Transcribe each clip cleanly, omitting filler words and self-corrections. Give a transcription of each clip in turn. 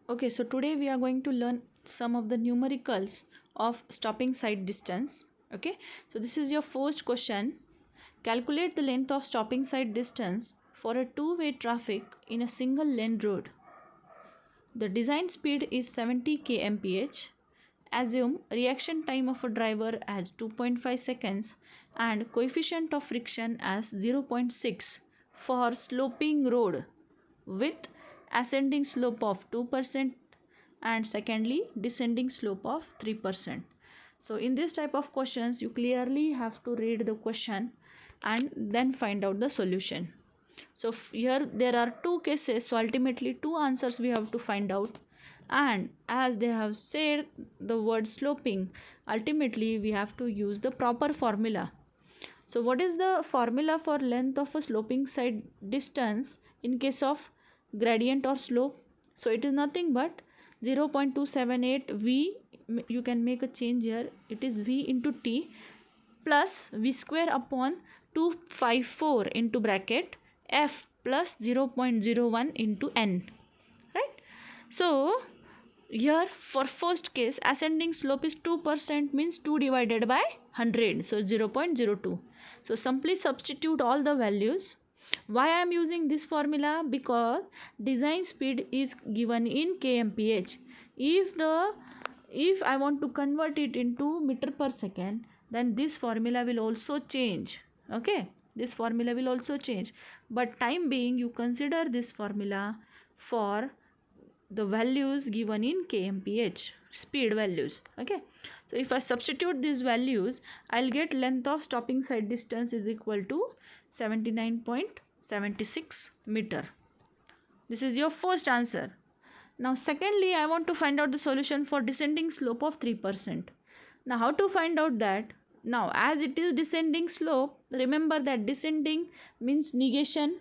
Okay, so today we are going to learn some of the numericals of stopping sight distance. Okay, so this is your first question. Calculate the length of stopping sight distance for a two-way traffic in a single lane road. The design speed is 70 kmph. Assume reaction time of a driver as 2.5 seconds and coefficient of friction as 0.6 for sloping road with ascending slope of 2% and secondly descending slope of 3%. So in this type of questions you clearly have to read the question and then find out the solution. So here there are two cases, so ultimately two answers we have to find out, and as they have said the word sloping, ultimately we have to use the proper formula. So what is the formula for length of a sloping side distance in case of gradient or slope? So it is nothing but 0.278 v, you can make a change here, it is v into t plus v square upon 254 into bracket f plus 0.01 into n, right? So here for first case ascending slope is 2%, means 2 divided by 100, so 0.02. So simply substitute all the values. Why I am using this formula? Because design speed is given in kmph. If I want to convert it into meter per second, then this formula will also change. Okay, this formula will also change, but time being you consider this formula for the values given in kmph, speed values. Okay, so if I substitute these values, I'll get length of stopping side distance is equal to 79.76 meter. This is your first answer. Now secondly, I want to find out the solution for descending slope of 3%. Now how to find out that? Now as it is descending slope, remember that descending means negation.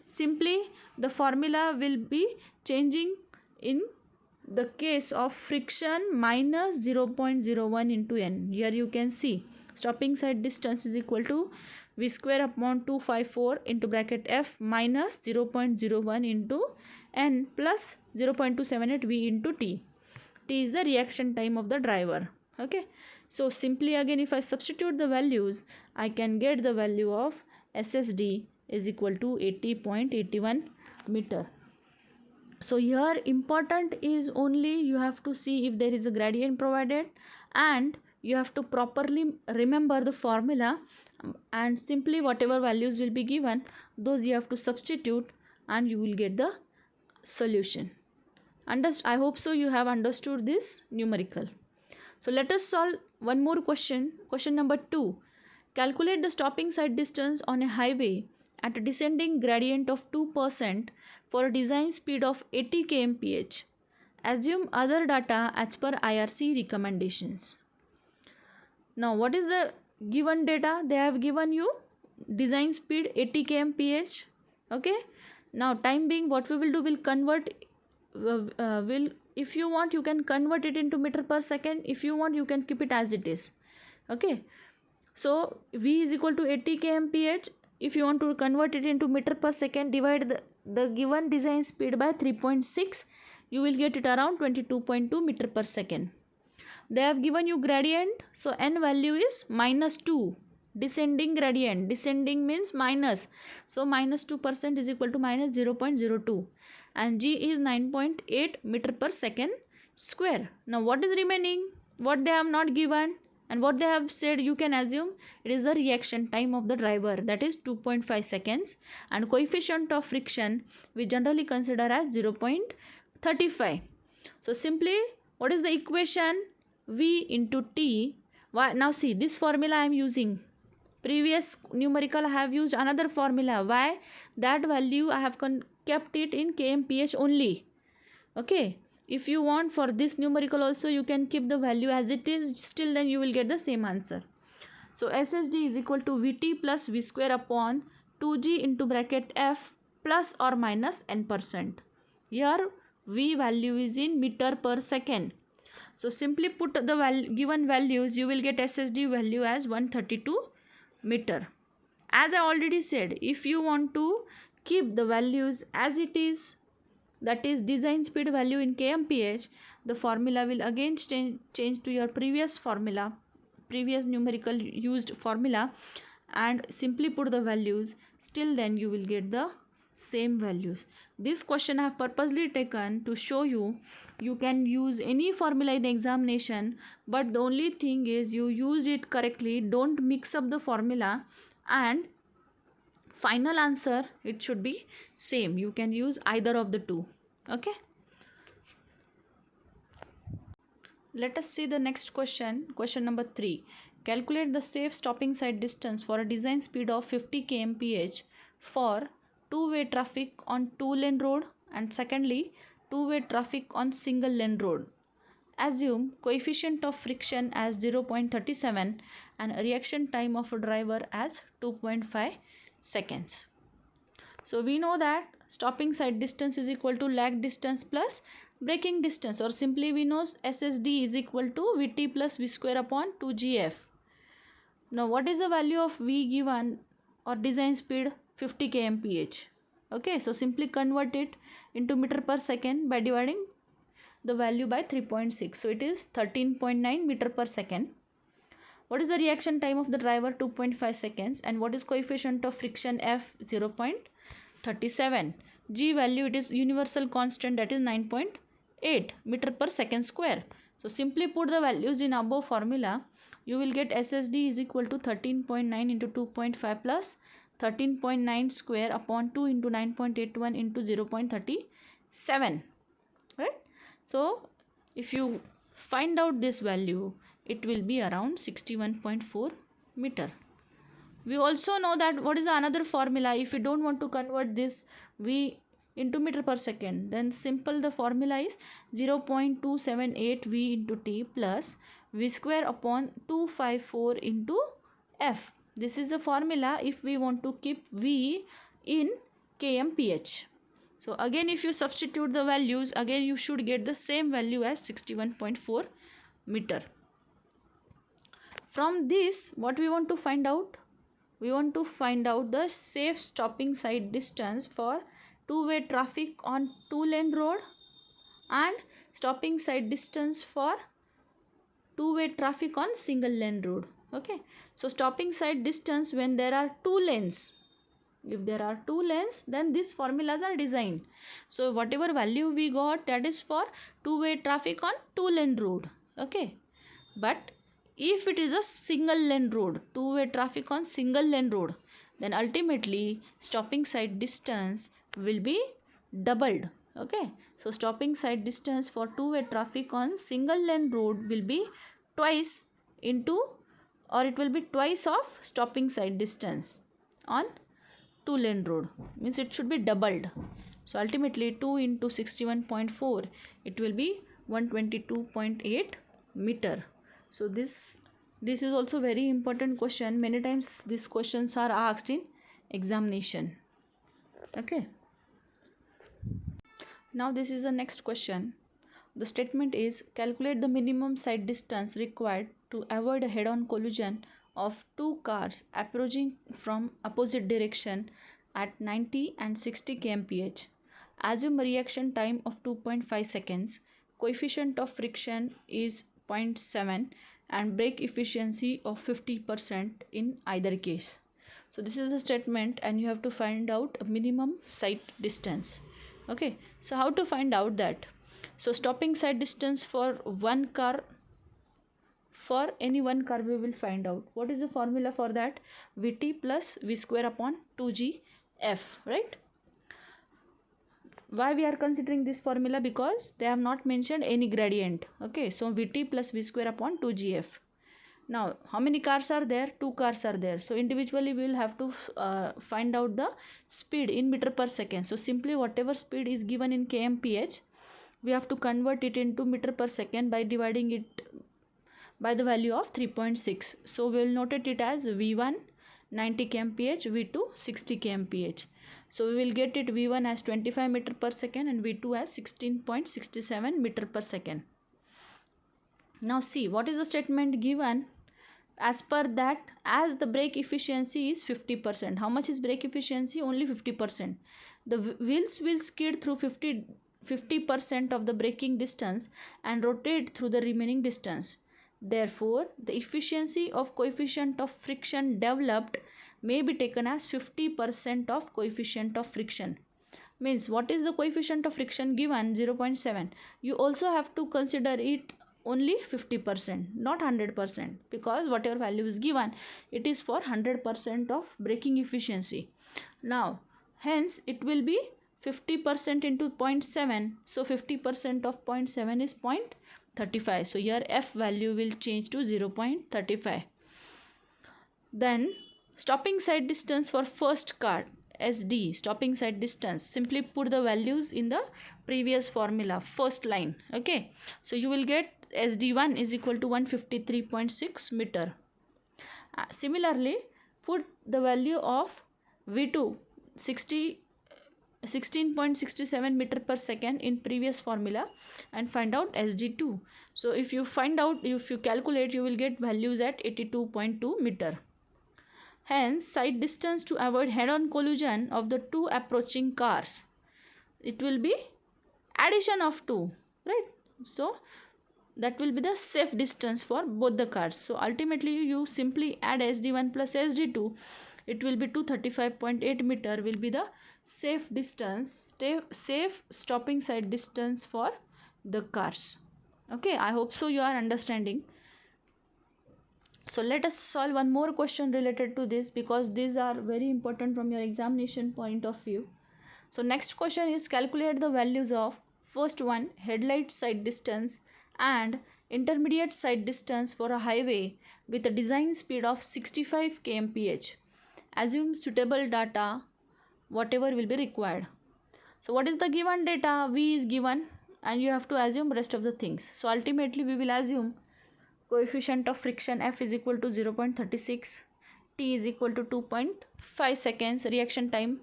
Simply the formula will be changing in the case of friction minus 0.01 into n. Here you can see stopping side distance is equal to v square upon 254 into bracket f minus 0.01 into n plus 0.278 v into t. T is the reaction time of the driver. Okay, so simply again if I substitute the values, I can get the value of SSD is equal to 80.81 meter. So here important is only you have to see if there is a gradient provided, and you have to properly remember the formula, and simply whatever values will be given, those you have to substitute and you will get the solution. I hope so you have understood this numerical. So let us solve one more question. Question number 2. Calculate the stopping side distance on a highway at a descending gradient of 2% for a design speed of 80 kmph. Assume other data as per IRC recommendations. Now what is the given data? They have given you design speed 80 kmph. Okay. Now time being what we will do, will convert will if you want you can convert it into meter per second, if you want you can keep it as it is. Okay, so v is equal to 80 kmph. If you want to convert it into meter per second, divide the given design speed by 3.6, you will get it around 22.2 meter per second. They have given you gradient, so n value is minus 2. Descending gradient, descending means minus, so minus 2% is equal to minus 0.02, and g is 9.8 meter per second square. Now what is remaining? What they have not given and what they have said, you can assume it is the reaction time of the driver, that is 2.5 seconds, and coefficient of friction we generally consider as 0.35. So simply what is the equation? V into T. Now see this formula I am using. Previous numerical I have used another formula. Why? That value I have kept it in kmph only. Okay, if you want for this numerical also you can keep the value as it is, still then you will get the same answer. So SSD is equal to Vt plus V square upon 2g into bracket f plus or minus n%. Here V value is in meter per second. So simply put the given values, you will get SSD value as 132 meter. As I already said, if you want to keep the values as it is, that is design speed value in kmph, the formula will again change to your previous formula, previous numerical used formula, and simply put the values. Still then you will get the same values. This question I have purposely taken to show you you can use any formula in examination, but the only thing is you use it correctly. Don't mix up the formula, and final answer it should be same. You can use either of the two. Okay, let us see the next question. Question number 3. Calculate the safe stopping side distance for a design speed of 50 kmph for two-way traffic on two-lane road, and secondly two-way traffic on single lane road. Assume coefficient of friction as 0.37 and reaction time of a driver as 2.5 seconds. So we know that stopping side distance is equal to lag distance plus braking distance, or simply we know SSD is equal to Vt plus V square upon 2GF. Now what is the value of V given, or design speed 50 kmph? Okay, so simply convert it into meter per second by dividing the value by 3.6. So it is 13.9 meter per second. What is the reaction time of the driver? 2.5 seconds. And what is coefficient of friction? F 0.37. G value, it is universal constant, that is 9.8 meter per second square. So simply put the values in above formula. You will get SSD is equal to 13.9 into 2.5 plus 13.9 square upon 2 into 9.81 into 0.37. Right? So if you find out this value, it will be around 61.4 meter. We also know that what is the another formula. If you don't want to convert this V into meter per second, then simple the formula is 0.278 V into T plus V square upon 254 into F. This is the formula if we want to keep V in kmph. So again if you substitute the values, again you should get the same value as 61.4 meter. From this, what we want to find out? We want to find out the safe stopping side distance for two-way traffic on two-lane road and stopping side distance for two-way traffic on single lane road. Okay, so stopping side distance when there are two lanes. If there are two lanes, then these formulas are designed. So whatever value we got, that is for two-way traffic on two-lane road. Okay, but if it is a single lane road, two-way traffic on single lane road, then ultimately stopping side distance will be doubled. Okay, so stopping side distance for two-way traffic on single lane road will be twice into, or it will be twice of stopping side distance on two lane road, means it should be doubled. So ultimately 2 into 61.4, it will be 122.8 meter. So this is also very important question. Many times these questions are asked in examination. Okay, now this is the next question. The statement is calculate the minimum side distance required to avoid a head-on collision of two cars approaching from opposite direction at 90 and 60 kmph. Assume a reaction time of 2.5 seconds. Coefficient of friction is 0.7 and brake efficiency of 50% in either case. So this is the statement and you have to find out a minimum side distance. Okay, so how to find out that? So stopping side distance for one car, for any one car we will find out. What is the formula for that? Vt plus V square upon 2GF, right? Why we are considering this formula? Because they have not mentioned any gradient. Okay, so Vt plus V square upon 2GF. Now how many cars are there? Two cars are there. So individually we will have to find out the speed in meter per second. So simply whatever speed is given in kmph, we have to convert it into meter per second by dividing it by the value of 3.6. So we will notate it as V1 90 kmph, V2 60 kmph. So we will get it V1 as 25 meter per second and V2 as 16.67 meter per second. Now see what is the statement given. As per that, as the brake efficiency is 50%. How much is brake efficiency? Only 50%. The wheels will skid through 50% of the braking distance and rotate through the remaining distance. Therefore, the efficiency of coefficient of friction developed may be taken as 50% of coefficient of friction. Means what is the coefficient of friction given? 0.7. You also have to consider it only 50%, not 100%, because whatever value is given, it is for 100% of braking efficiency. Now, hence it will be 50% into 0.7. So 50% of 0.7 is 0.35. So here F value will change to 0.35. Then stopping side distance for first car, SD, stopping side distance. Simply put the values in the previous formula, first line. Okay. So you will get SD1 is equal to 153.6 meter. Similarly, put the value of V2 16.67 meter per second in previous formula and find out SD2. So if you calculate, you will get values at 82.2 meter. Hence, side distance to avoid head-on collision of the two approaching cars, it will be addition of 2, right? So that will be the safe distance for both the cars. So ultimately you simply add SD1 plus SD2, it will be 235.8 meter will be the safe distance, safe stopping side distance for the cars. Okay, I hope so you are understanding. So let us solve one more question related to this, because these are very important from your examination point of view. So next question is calculate the values of first one, headlight side distance and intermediate side distance for a highway with a design speed of 65 km/h. Assume suitable data, whatever will be required. So what is the given data? V is given and you have to assume rest of the things. So ultimately we will assume coefficient of friction F is equal to 0.36, T is equal to 2.5 seconds reaction time.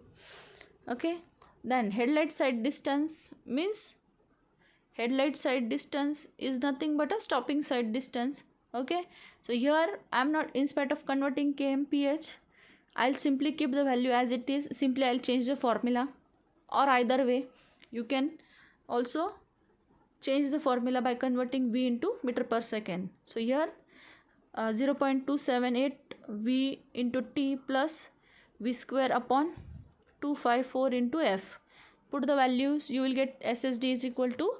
Okay, then headlight side distance means headlight side distance is nothing but a stopping side distance. Okay, so here I am not, in spite of converting kmph, I'll simply keep the value as it is. Simply I'll change the formula, or either way you can also change the formula by converting V into meter per second. So here 0.278 V into T plus V square upon 254 into F. Put the values, you will get SSD is equal to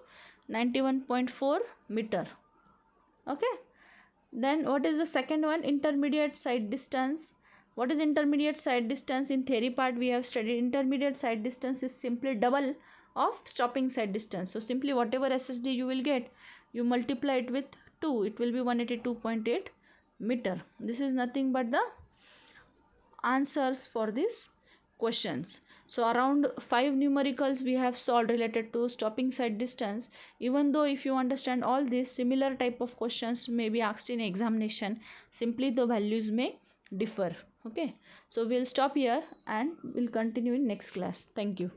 91.4 meter. Okay. Then what is the second one? Intermediate side distance. What is intermediate side distance? In theory part we have studied intermediate side distance is simply double of stopping side distance. So simply whatever SSD you will get, you multiply it with 2, it will be 182.8 meter. This is nothing but the answers for these questions. So around 5 numericals we have solved related to stopping side distance. Even though if you understand all these, similar type of questions may be asked in examination, simply the values may differ. Okay, so we'll stop here and we'll continue in next class. Thank you.